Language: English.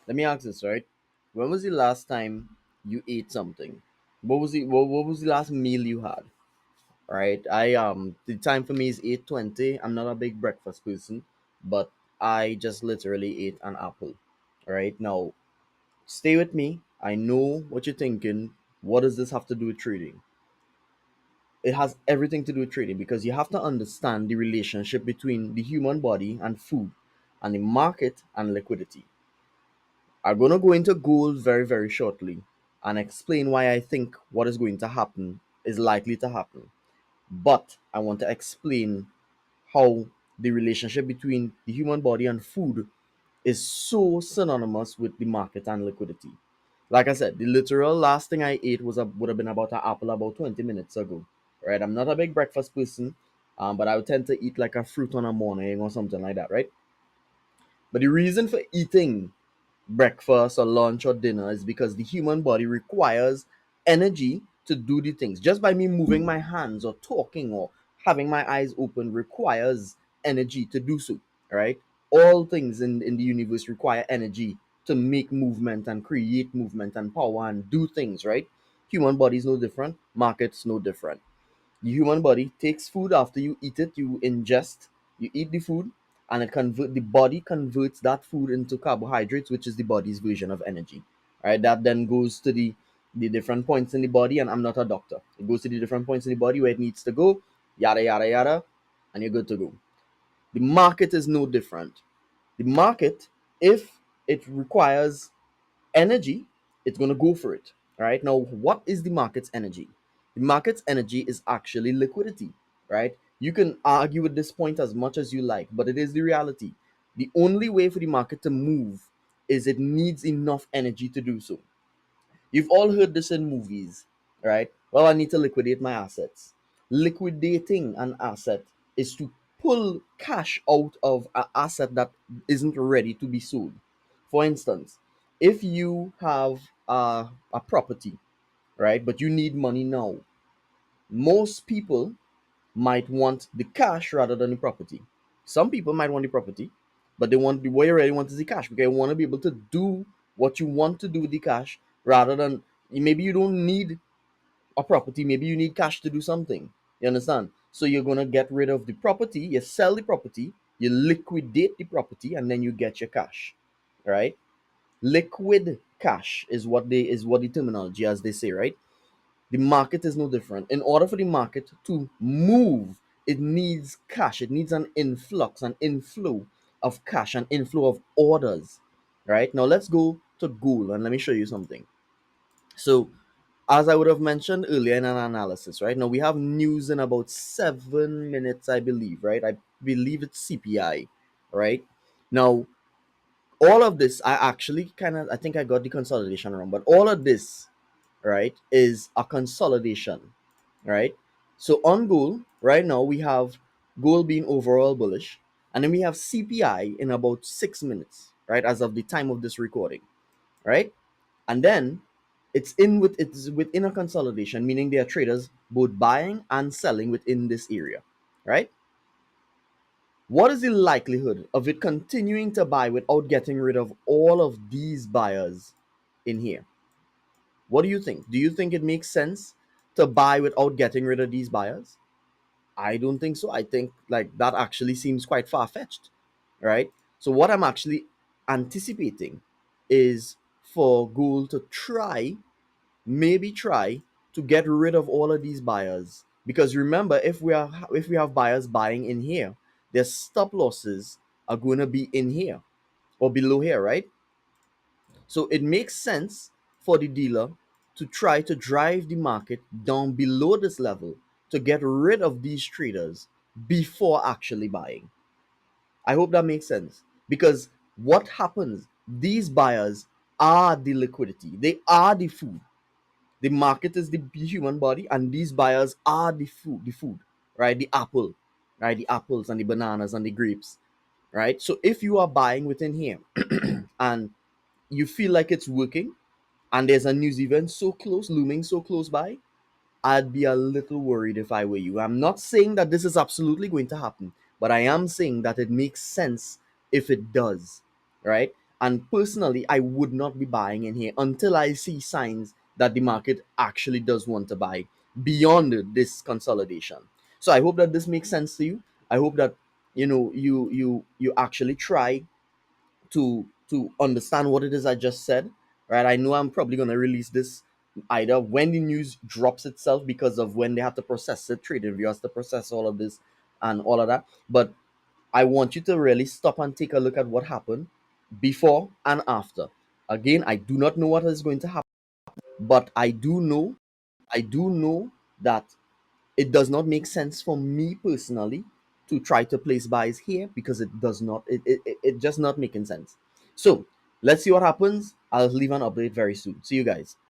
let me ask this, right? When was the last time you ate something? What was the last meal you had? Right? The time for me is 8:20. I'm not a big breakfast person, but I just literally ate an apple. Right? Now, stay with me. I know what you're thinking. What does this have to do with trading? It has everything to do with trading because you have to understand the relationship between the human body and food and the market and liquidity. I'm going to go into gold very, very shortly and explain why I think what is going to happen is likely to happen. But I want to explain how the relationship between the human body and food is so synonymous with the market and liquidity. Like I said, the literal last thing I ate would have been about an apple about 20 minutes ago. Right? I'm not a big breakfast person, but I would tend to eat like a fruit on a morning or something like that, right? But the reason for eating breakfast or lunch or dinner is because the human body requires energy to do the things. Just by me moving my hands or talking or having my eyes open requires energy to do so, right? All things in the universe require energy to make movement and create movement and power and do things, right? Human body is no different, markets no different. The human body takes food after you eat it, you ingest, you eat the food, and the body converts that food into carbohydrates, which is the body's version of energy. Right? That then goes to the different points in the body, and I'm not a doctor. It goes to the different points in the body where it needs to go, yada yada yada, and you're good to go. The market is no different. The market, if it requires energy, it's going to go for it. Right? Now, what is the market's energy? The market's energy is actually liquidity. Right? You can argue with this point as much as you like, but it is the reality. The only way for the market to move is it needs enough energy to do so. You've all heard this in movies, right? Well, I need to liquidate my assets. Liquidating an asset is to pull cash out of an asset that isn't ready to be sold. For instance, if you have a property, right, but you need money now, most people might want the cash rather than the property. Some people might want the property, but they want the what you really want is the cash because you want to be able to do what you want to do with the cash rather than maybe you don't need a property, maybe you need cash to do something. You understand? So you're gonna get rid of the property, you sell the property, you liquidate the property, and then you get your cash. Right? Liquid cash is what the terminology as they say, right? The market is no different. In order for the market to move, it needs cash. It needs an influx, an inflow of cash, an inflow of orders. Right? Now let's go to gold and let me show you something. So, as I would have mentioned earlier in an analysis, right? Now we have news in about 7 minutes, I believe, right? I believe it's CPI, right? Now, all of this, I actually I think I got the consolidation wrong, but all of this, right, is a consolidation, right? So on gold, right now we have gold being overall bullish, and then we have CPI in about 6 minutes, right, as of the time of this recording, right? And then it's within a consolidation, meaning there are traders both buying and selling within this area, right? What is the likelihood of it continuing to buy without getting rid of all of these buyers in here? What do you think? Do you think it makes sense to buy without getting rid of these buyers? I don't think so. I think like that actually seems quite far fetched, right? So what I'm actually anticipating is for gold to maybe try to get rid of all of these buyers, because remember, if we have buyers buying in here, their stop losses are going to be in here or below here, right? So it makes sense for the dealer to try to drive the market down below this level to get rid of these traders before actually buying. I hope that makes sense, because what happens, these buyers are the liquidity, they are the food. The market is the human body, and these buyers are the food, right? The apple, right? The apples and the bananas and the grapes, right? So if you are buying within here and you feel like it's working, and there's a news event so close, looming so close by, I'd be a little worried if I were you. I'm not saying that this is absolutely going to happen, but I am saying that it makes sense if it does, right? And personally, I would not be buying in here until I see signs that the market actually does want to buy beyond this consolidation. So I hope that this makes sense to you. I hope that you actually try to understand what it is I just said. Right? I know I'm probably gonna release this either when the news drops itself because of when they have to process it, trade review has to process all of this and all of that. But I want you to really stop and take a look at what happened before and after. Again, I do not know what is going to happen, but I do know that it does not make sense for me personally to try to place buys here because it does not it just not making sense. So let's see what happens. I'll leave an update very soon. See you guys.